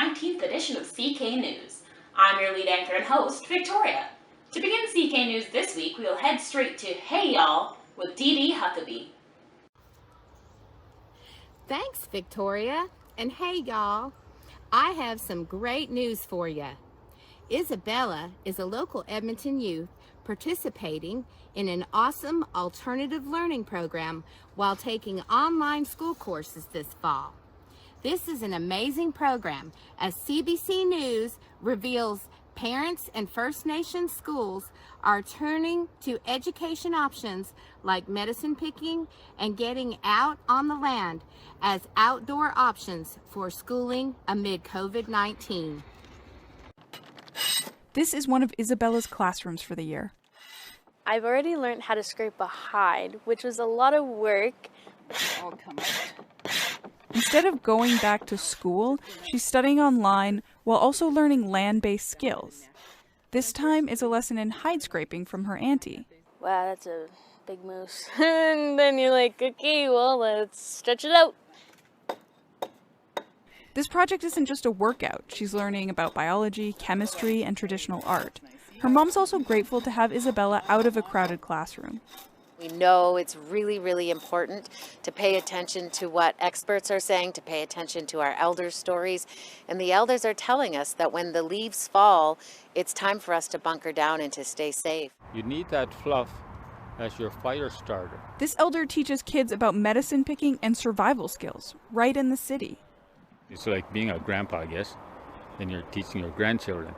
19th edition of CK News. I'm your lead anchor and host, Victoria. To begin CK News this week, we'll head straight to Hey Y'all with DeeDee Huckabee. Thanks, Victoria. And hey, y'all, I have some great news for you. Isabella is a local Edmonton youth participating in an awesome alternative learning program while taking online school courses this fall. This is an amazing program as CBC News reveals parents and First Nations schools are turning to education options like medicine picking and getting out on the land as outdoor options for schooling amid COVID-19. This is one of Isabella's classrooms for the year. I've already learned how to scrape a hide, which was a lot of work. Instead of going back to school, she's studying online while also learning land-based skills. This time is a lesson in hide scraping from her auntie. Wow, that's a big moose. And then you're like, okay, well, let's stretch it out. This project isn't just a workout. She's learning about biology, chemistry, and traditional art. Her mom's also grateful to have Isabella out of a crowded classroom. We know it's really, really important to pay attention to what experts are saying, to pay attention to our elders' stories. And the elders are telling us that when the leaves fall, it's time for us to bunker down and to stay safe. You need that fluff as your fire starter. This elder teaches kids about medicine picking and survival skills right in the city. It's like being a grandpa, I guess, and you're teaching your grandchildren.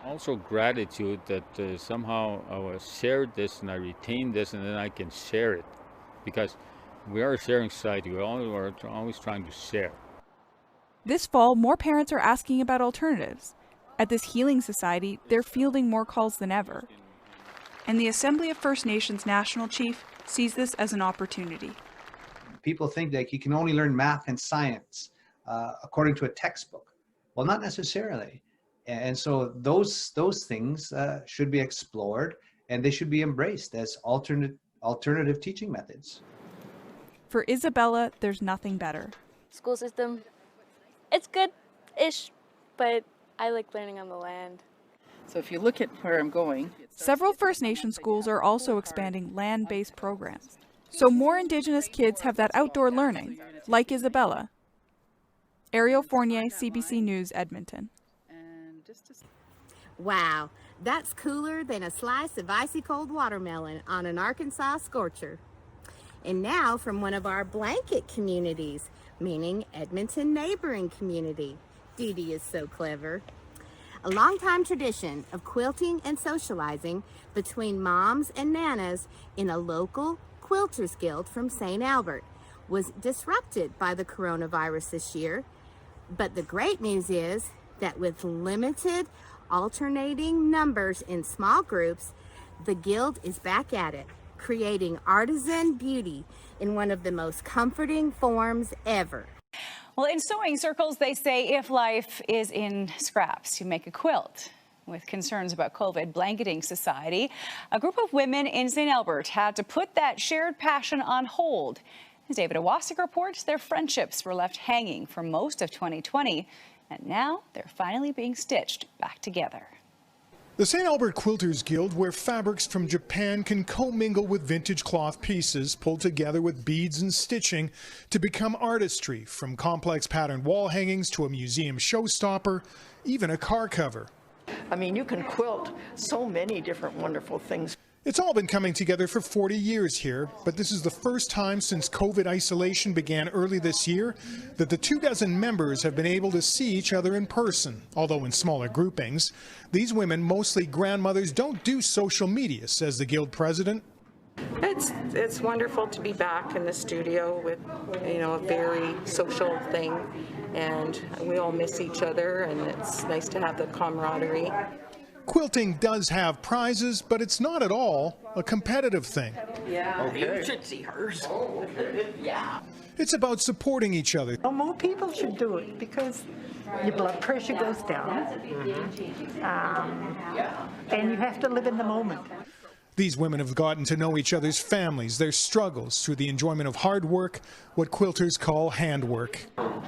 Also gratitude that somehow I shared this and I retained this and then I can share it. Because we are a sharing society, we are always trying to share. This fall, more parents are asking about alternatives. At this Healing Society, they're fielding more calls than ever. And the Assembly of First Nations National Chief sees this as an opportunity. People think that you can only learn math and science according to a textbook. Well, not necessarily. And so those things should be explored and they should be embraced as alternative teaching methods. For Isabella, there's nothing better. School system, it's good-ish, but I like learning on the land. So if you look at where I'm going... Several First Nation schools are also expanding land-based programs. So more Indigenous kids have that outdoor learning, like Isabella. Ariel Fournier, CBC News, Edmonton. Wow, that's cooler than a slice of icy cold watermelon on an Arkansas scorcher. And now from one of our blanket communities, meaning Edmonton neighboring community. DeeDee is so clever. A long-time tradition of quilting and socializing between moms and nanas in a local quilters guild from St. Albert was disrupted by the coronavirus this year. But the great news is that with limited alternating numbers in small groups, the guild is back at it, creating artisan beauty in one of the most comforting forms ever. Well, in sewing circles, they say if life is in scraps, you make a quilt. With concerns about COVID blanketing society, a group of women in St. Albert had to put that shared passion on hold. As David Owasik reports, their friendships were left hanging for most of 2020, and now they're finally being stitched back together. The St. Albert Quilters Guild, where fabrics from Japan can commingle with vintage cloth pieces pulled together with beads and stitching to become artistry, from complex patterned wall hangings to a museum showstopper, even a car cover. I mean, you can quilt so many different wonderful things. It's all been coming together for 40 years here, but this is the first time since COVID isolation began early this year that the 24 members have been able to see each other in person, although in smaller groupings. These women, mostly grandmothers, don't do social media, says the Guild president. It's wonderful to be back in the studio with, a very social thing, and we all miss each other, and it's nice to have the camaraderie. Quilting does have prizes, but it's not at all a competitive thing. Yeah, okay. You should see hers. Yeah. It's about supporting each other. Well, more people should do it because your blood pressure goes down, and you have to live in the moment. These women have gotten to know each other's families, their struggles, through the enjoyment of hard work, what quilters call handwork.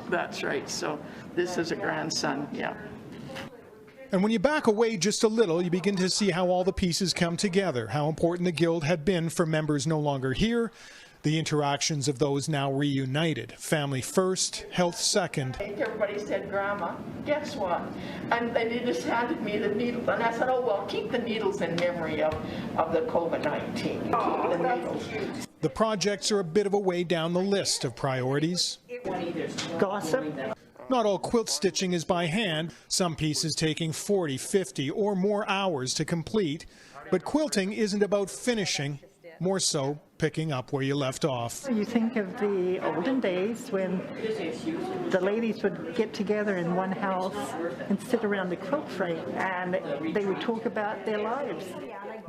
That's right. So this is a grandson, yeah. And when you back away just a little, you begin to see how all the pieces come together, how important the Guild had been for members no longer here, the interactions of those now reunited. Family first, health second. Everybody said, Grandma, guess what? And they just handed me the needles. And I said, oh, well, keep the needles in memory of the COVID-19. Keep the needles. The projects are a bit of a way down the list of priorities. Gossip. Not all quilt stitching is by hand, some pieces taking 40, 50 or more hours to complete. But quilting isn't about finishing, more so picking up where you left off. You think of the olden days when the ladies would get together in one house and sit around the quilt frame and they would talk about their lives.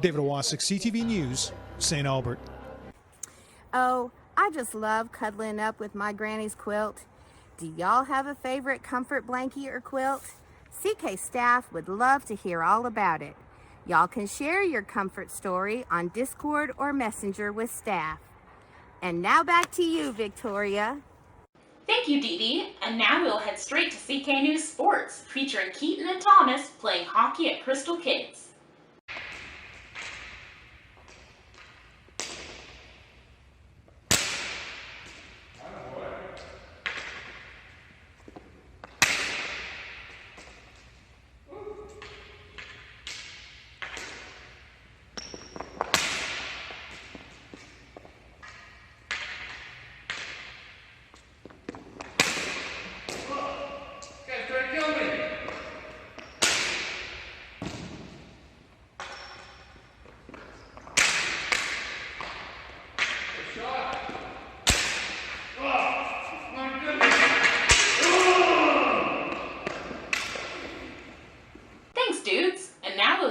David Owasick, CTV News, St. Albert. Oh, I just love cuddling up with my granny's quilt. Do y'all have a favorite comfort blankie or quilt? CK staff would love to hear all about it. Y'all can share your comfort story on Discord or Messenger with staff. And now back to you, Victoria. Thank you, DeeDee. And now we'll head straight to CK News Sports, featuring Keaton and Thomas playing hockey at Crystal Kids.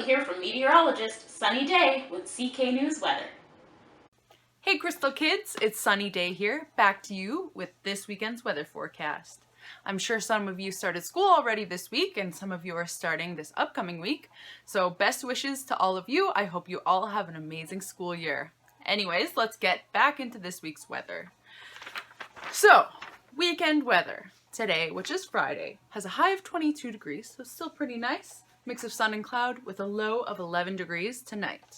Hear from meteorologist Sonny Daye with CK News weather. Hey Crystal Kids, it's Sonny Daye here, back to you with this weekend's weather forecast. I'm sure some of you started school already this week and some of you are starting this upcoming week, so best wishes to all of you. I hope you all have an amazing school year. Anyways, let's get back into this week's weather. So, weekend weather. Today, which is Friday, has a high of 22 degrees, so still pretty nice. Mix of sun and cloud with a low of 11 degrees tonight.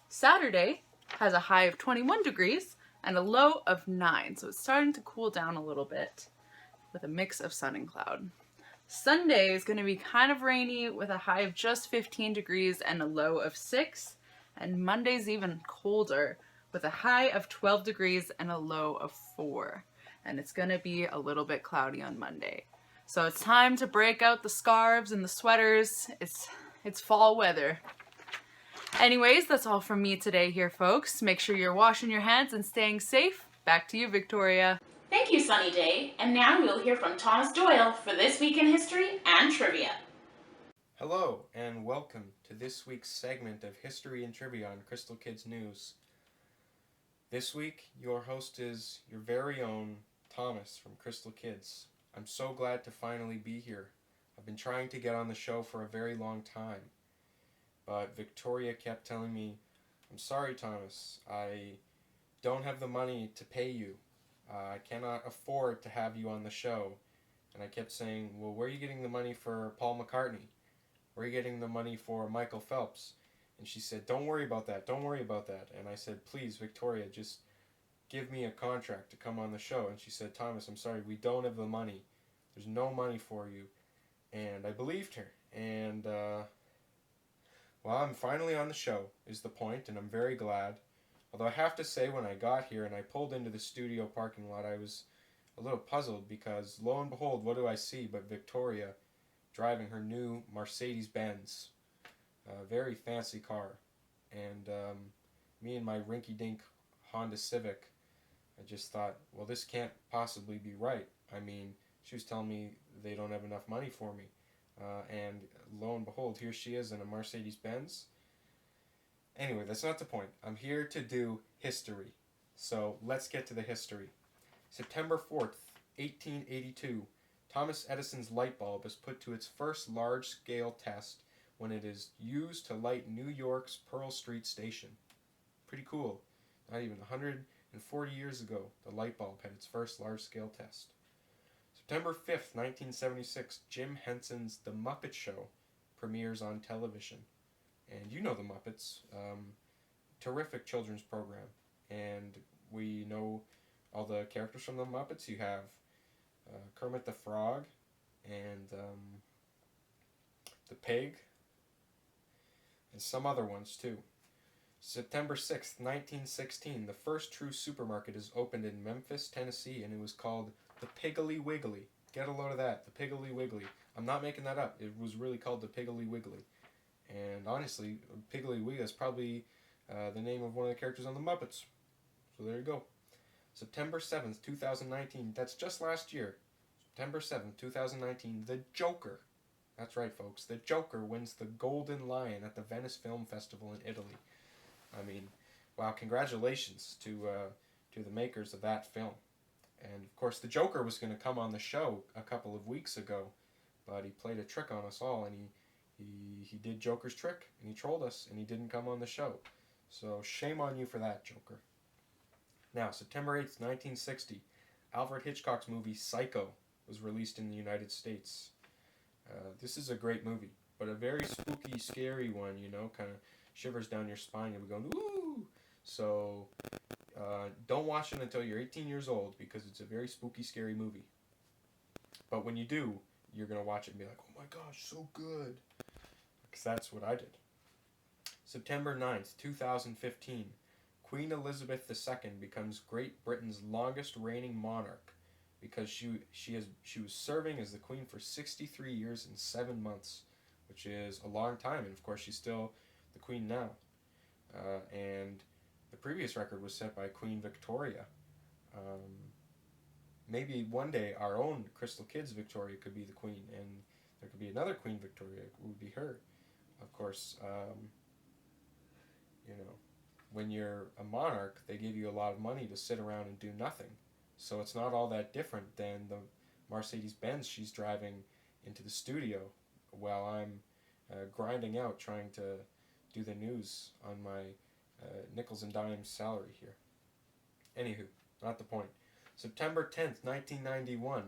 Saturday has a high of 21 degrees and a low of 9, so it's starting to cool down a little bit with a mix of sun and cloud. Sunday is going to be kind of rainy with a high of just 15 degrees and a low of 6, and Monday's even colder with a high of 12 degrees and a low of 4, and it's going to be a little bit cloudy on Monday. So it's time to break out the scarves and the sweaters. It's fall weather. Anyways, that's all from me today here, folks. Make sure you're washing your hands and staying safe. Back to you, Victoria. Thank you, Sonny Daye. And now we'll hear from Thomas Doyle for This Week in History and Trivia. Hello, and welcome to this week's segment of History and Trivia on Crystal Kids News. This week, your host is your very own Thomas from Crystal Kids. I'm so glad to finally be here. I've been trying to get on the show for a very long time, but Victoria kept telling me, I'm sorry, Thomas, I don't have the money to pay you. I cannot afford to have you on the show. And I kept saying, well, where are you getting the money for Paul McCartney? Where are you getting the money for Michael Phelps? And she said, don't worry about that, don't worry about that. And I said, please, Victoria, just give me a contract to come on the show. And she said, Thomas, I'm sorry, we don't have the money. There's no money for you. And I believed her. And, well, I'm finally on the show, is the point, and I'm very glad. Although I have to say, when I got here and I pulled into the studio parking lot, I was a little puzzled because, lo and behold, what do I see but Victoria driving her new Mercedes-Benz. A very fancy car. And me and my rinky-dink Honda Civic, I just thought, well, this can't possibly be right. I mean, she was telling me they don't have enough money for me. And lo and behold, here she is in a Mercedes-Benz. Anyway, that's not the point. I'm here to do history. So let's get to the history. September 4th, 1882, Thomas Edison's light bulb is put to its first large-scale test when it is used to light New York's Pearl Street Station. Pretty cool. Not even 140 years ago, the light bulb had its first large-scale test. September 5th, 1976, Jim Henson's The Muppet Show premieres on television. And you know the Muppets. Terrific children's program. And we know all the characters from the Muppets. You have Kermit the Frog and the Pig and some other ones too. September 6th, 1916, the first true supermarket is opened in Memphis, Tennessee, and it was called the Piggly Wiggly. Get a load of that, the Piggly Wiggly. I'm not making that up. It was really called the Piggly Wiggly. And honestly, Piggly Wiggly is probably the name of one of the characters on the Muppets. So there you go. September 7th, 2019, that's just last year. September 7th, 2019, the Joker. That's right, folks. The Joker wins the Golden Lion at the Venice Film Festival in Italy. I mean, wow, congratulations to the makers of that film. And, of course, the Joker was going to come on the show a couple of weeks ago, but he played a trick on us all, and he did Joker's trick, and he trolled us, and he didn't come on the show. So shame on you for that, Joker. Now, September 8th, 1960, Alfred Hitchcock's movie Psycho was released in the United States. This is a great movie, but a very spooky, scary one, you know, kind of shivers down your spine. You'll be going, ooh! So, don't watch it until you're 18 years old, because it's a very spooky, scary movie. But when you do, you're going to watch it and be like, oh my gosh, so good. Because that's what I did. September 9th, 2015, Queen Elizabeth II becomes Great Britain's longest reigning monarch, because she was serving as the queen for 63 years and 7 months, which is a long time, and of course she's still the queen now. And the previous record was set by Queen Victoria. Maybe one day our own Crystal Kids Victoria could be the queen, and there could be another Queen Victoria. It would be her. Of course, you know, when you're a monarch, they give you a lot of money to sit around and do nothing. So it's not all that different than the Mercedes-Benz she's driving into the studio while I'm grinding out trying to do the news on my nickels and dimes salary here. Anywho, not the point. September 10th, 1991,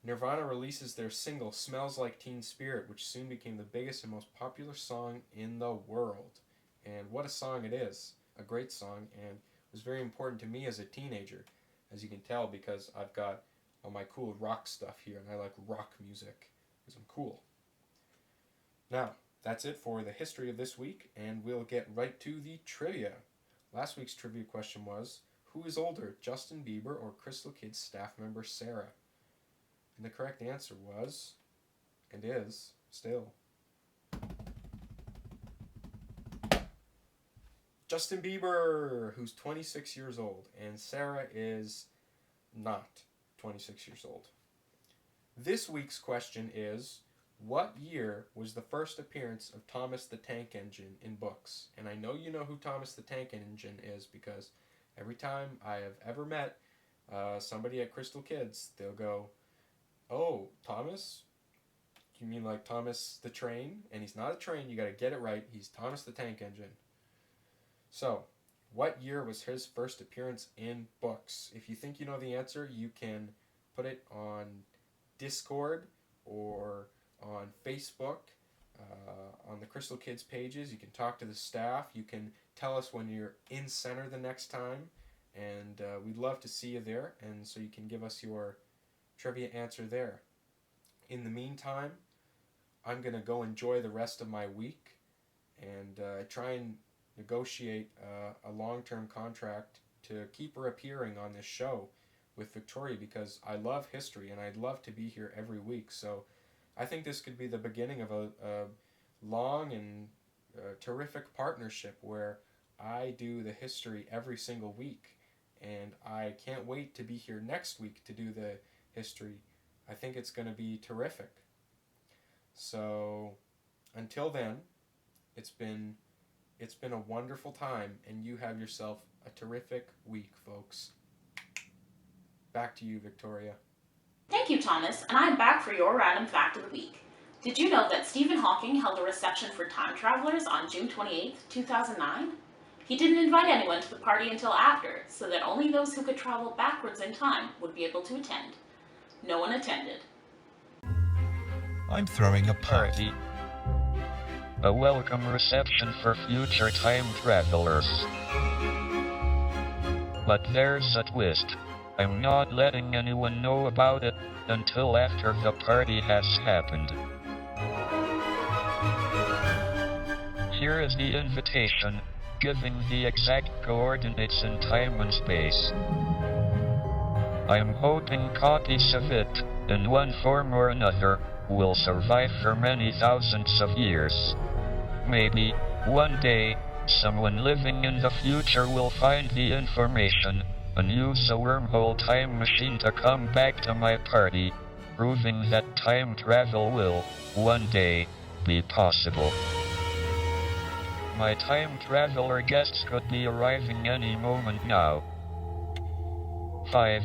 Nirvana releases their single Smells Like Teen Spirit, which soon became the biggest and most popular song in the world. And what a song it is. A great song, and was very important to me as a teenager, as you can tell, because I've got all my cool rock stuff here, and I like rock music, because I'm cool. Now, that's it for the history of this week, and we'll get right to the trivia. Last week's trivia question was, who is older, Justin Bieber or Crystal Kids staff member Sarah? And the correct answer was, and is, still, Justin Bieber, who's 26 years old, and Sarah is not 26 years old. This week's question is, what year was the first appearance of Thomas the Tank Engine in books? And I know you know who Thomas the Tank Engine is, because every time I have ever met somebody at Crystal Kids, they'll go, oh, Thomas? You mean like Thomas the Train? And he's not a train, you gotta get it right, he's Thomas the Tank Engine. So, what year was his first appearance in books? If you think you know the answer, you can put it on Discord or on Facebook, on the Crystal Kids pages. You can talk to the staff. You can tell us when you're in center the next time, and we'd love to see you there, and so you can give us your trivia answer there. In the meantime, I'm going to go enjoy the rest of my week and try and negotiate a long-term contract to keep her appearing on this show with Victoria, because I love history and I'd love to be here every week. So I think this could be the beginning of a long and terrific partnership where I do the history every single week, and I can't wait to be here next week to do the history. I think it's going to be terrific. So until then, it's been a wonderful time, and you have yourself a terrific week, folks. Back to you, Victoria. Thank you, Thomas, and I'm back for your random fact of the week. Did you know that Stephen Hawking held a reception for time travelers on June 28, 2009? He didn't invite anyone to the party until after, so that only those who could travel backwards in time would be able to attend. No one attended. I'm throwing a party. A welcome reception for future time travelers. But there's a twist. I'm not letting anyone know about it until after the party has happened. Here is the invitation, giving the exact coordinates in time and space. I'm hoping copies of it, in one form or another, will survive for many thousands of years. Maybe, one day, someone living in the future will find the information and use a wormhole time machine to come back to my party, proving that time travel will, one day, be possible. My time traveler guests could be arriving any moment now. 5,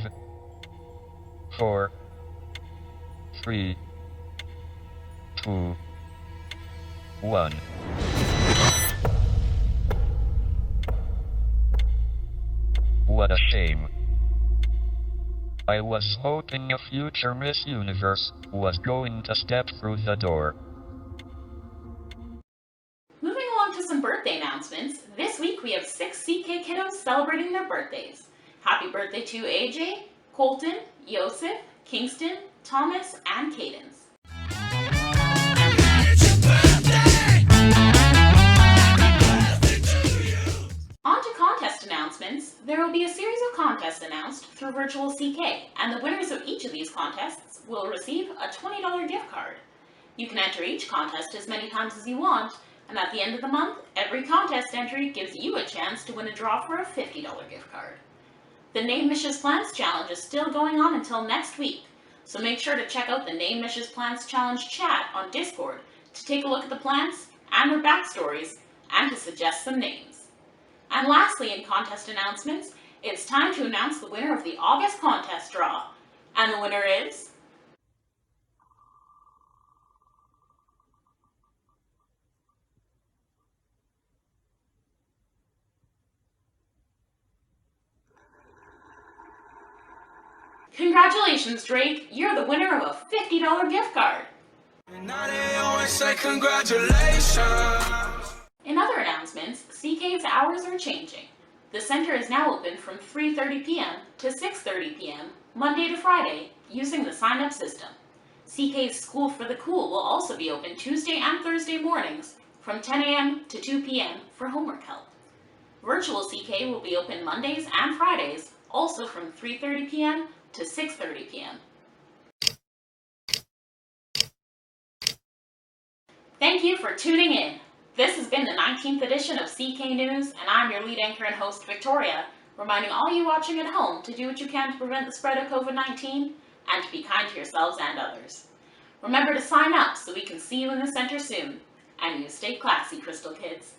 4, 3, 2, 1. What a shame. I was hoping a future Miss Universe was going to step through the door. Moving along to some birthday announcements, this week we have 6 CK kiddos celebrating their birthdays. Happy birthday to AJ, Colton, Yosef, Kingston, Thomas, and Cadence. On to contest announcements. There will be a series of contests announced through Virtual CK, and the winners of each of these contests will receive a $20 gift card. You can enter each contest as many times as you want, and at the end of the month, every contest entry gives you a chance to win a draw for a $50 gift card. The Name Mrs. Plants Challenge is still going on until next week, so make sure to check out the Name Mrs. Plants Challenge chat on Discord to take a look at the plants and their backstories, and to suggest some names. And lastly, in contest announcements, it's time to announce the winner of the August contest draw. And the winner is... Congratulations, Drake! You're the winner of a $50 gift card! And now they always say congratulations. In other announcements, CK's hours are changing. The center is now open from 3:30 p.m. to 6:30 p.m. Monday to Friday using the sign-up system. CK's School for the Cool will also be open Tuesday and Thursday mornings from 10 a.m. to 2 p.m. for homework help. Virtual CK will be open Mondays and Fridays, also from 3:30 p.m. to 6:30 p.m. Thank you for tuning in. This has been the 19th edition of CK News, and I'm your lead anchor and host, Victoria, reminding all you watching at home to do what you can to prevent the spread of COVID-19 and to be kind to yourselves and others. Remember to sign up so we can see you in the center soon, and you stay classy, Crystal Kids.